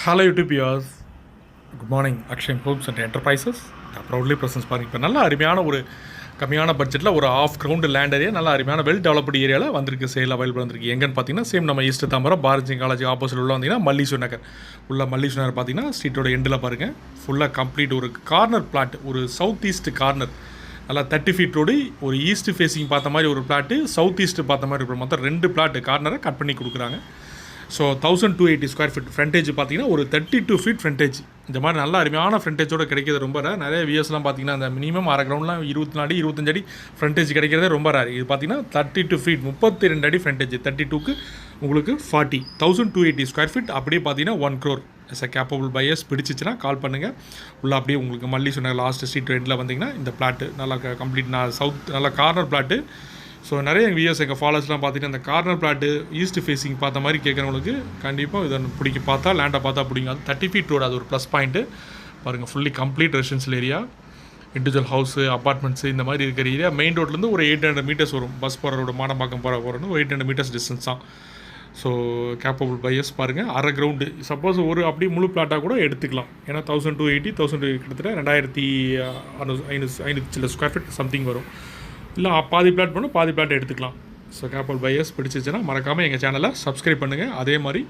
Hello YouTube viewers. Good morning. Akshay Homes and Enterprises. Proudly presents பாருங்க இப்போ நல்ல அருமையான ஒரு கம்மியான பட்ஜெட்டில் ஒரு ஆஃப் கிரவுண்ட் லேண்ட் ஏரியா நல்ல அருமையான வெல் டெவலப்டு ஏரியாவில் வந்திருக்கு சேல் அவைலபிள் வந்திருக்கு. எங்கன்னு பார்த்தீங்கன்னா சேம் நம்ம east Tambaram Bharathi college opposite உள்ள வந்தீங்கன்னா மல்லீஸ்வர் நகர் உள்ள மல்லீஸ்வர் நகர் பார்த்தீங்கன்னா ஸ்ட்ரீட்டோட எண்டில் பாருங்கள் ஃபுல்லாக கம்ப்ளீட் ஒரு கார்னர் பிளாட் ஒரு சவுத் ஈஸ்ட் கார்னர் நல்லா 30 ஃபீட் ரோடு ஒரு ஈஸ்ட் ஃபேஸிங் பார்த்த மாதிரி ஒரு பிளாட்டு சவுத் ஈஸ்ட் பார்த்த மாதிரி ஒரு மொத்தம் 2 பிளாட்டு கார்னரை கட் பண்ணி கொடுக்குறாங்க. ஸோ 1280 ஸ்கொயர் ஃபீட் ஃப்ரண்டேஜ் பார்த்தீங்கன்னா ஒரு 32 ஃபீட் ஃப்ரண்டேஜ் இந்த மாதிரி நல்ல அருமையான ஃப்ரண்டேஜோடு கிடைக்கிறது ரொம்ப ரேர். நிறைய வியர்ஸ்லாம் பார்த்தீங்கன்னா அந்த மினிமம் அரை கிரவுண்ட்லாம் 24 அடி 25 அடி ஃப்ரண்டேஜ் கிடைக்கிறதே ரொம்ப ரேர். இது பார்த்தீங்கன்னா 32 ஃபீட் 32 அடி ஃப்ரண்டேஜ் 32க்கு உங்களுக்கு 40 1280 ஸ்கொயர் ஃபீட் அப்படியே பார்த்தீங்கன்னா 1 crore எஸ் கேப்பபிள் பையர்ஸ் பிடிச்சிச்சுன்னா கால் பண்ணுங்கள். உள்ள அப்படியே உங்களுக்கு மல்லி சொன்ன லாஸ்ட் ஸ்ட்ரீட் ரெண்டில் வந்தீங்கன்னா இந்த பிளாட்டு நல்லா கம்ப்ளீட் சவுத் நல்லா கார்னர் பிளாட்டு. ஸோ நிறைய எங்கள் வியூஸ் எங்கள் ஃபாலோவர்ஸ்லாம் பார்த்துட்டு அந்த கார்னர் பிளாட்டு ஈஸ்ட் ஃபேஸிங் பார்த்த மாதிரி கேட்குறவங்களுக்கு கண்டிப்பாக இதை பிடிக்க பார்த்தா லேண்டை பார்த்தா பிடிக்கும். அது 30 ஃபீட் ரோடு அது ஒரு ப்ளஸ் பாயிண்ட்டு பாருங்கள். Fully complete residential area individual house apartments இந்த மாதிரி இருக்கிற ஏரியா. மெயின் ரோட்லேருந்து ஒரு 800 மீட்டர்ஸ் வரும். பஸ் போகிற ரோடு மாடம்பாக்கம் போகிறோன்னு ஒரு 800 மீட்டர்ஸ் டிஸ்டன்ஸ் தான். ஸோ கேப்பபிள் பையர்ஸ் பாருங்கள் அரை கிரவுண்டு சப்போஸ் ஒரு அப்படியே முழு பிளாட்டாக கூட எடுத்துக்கலாம். ஏன்னா 1280 1000 கிட்டத்தட்ட 2500 சில ஸ்கொயர் ஃபீட் சம்திங் வரும். இல்லை பாதி பிளாட் பண்ணணும் பாதி பிளாட் எடுத்துக்கலாம். ஸோ கேப்பபிள் பையர்ஸ் பிடிச்சிச்சுன்னா மறக்காமல் எங்கள் சேனலை சப்ஸ்கிரைப் பண்ணுங்கள். அதே மாதிரி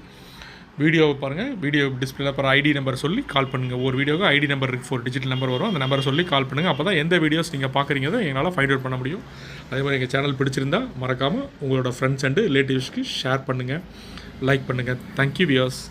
வீடியோவை பாருங்கள். வீடியோ டிஸ்பிளேல அப்புறம் ஐடி நம்பர் சொல்லி கால் பண்ணுங்கள். ஒரு வீடியோவுக்கு ஐடி நம்பர் இருக்குது 4 டிஜிட் நம்பர் வரும். அந்த நம்பரை சொல்லி கால் பண்ணுங்கள். அப்போ தான் எந்த வீடியோஸ் நீங்கள் பார்க்குறீங்களோ எங்களால் ஃபைண்ட் அவுட் பண்ண முடியும். அதே மாதிரி எங்கள் சேனல் பிடிச்சிருந்தா மறக்காமல் உங்களோட ஃப்ரெண்ட்ஸ் அண்டு ரிலேட்டிவ்ஸ்க்கு ஷேர் பண்ணுங்கள், லைக் பண்ணுங்கள். Thank you wears.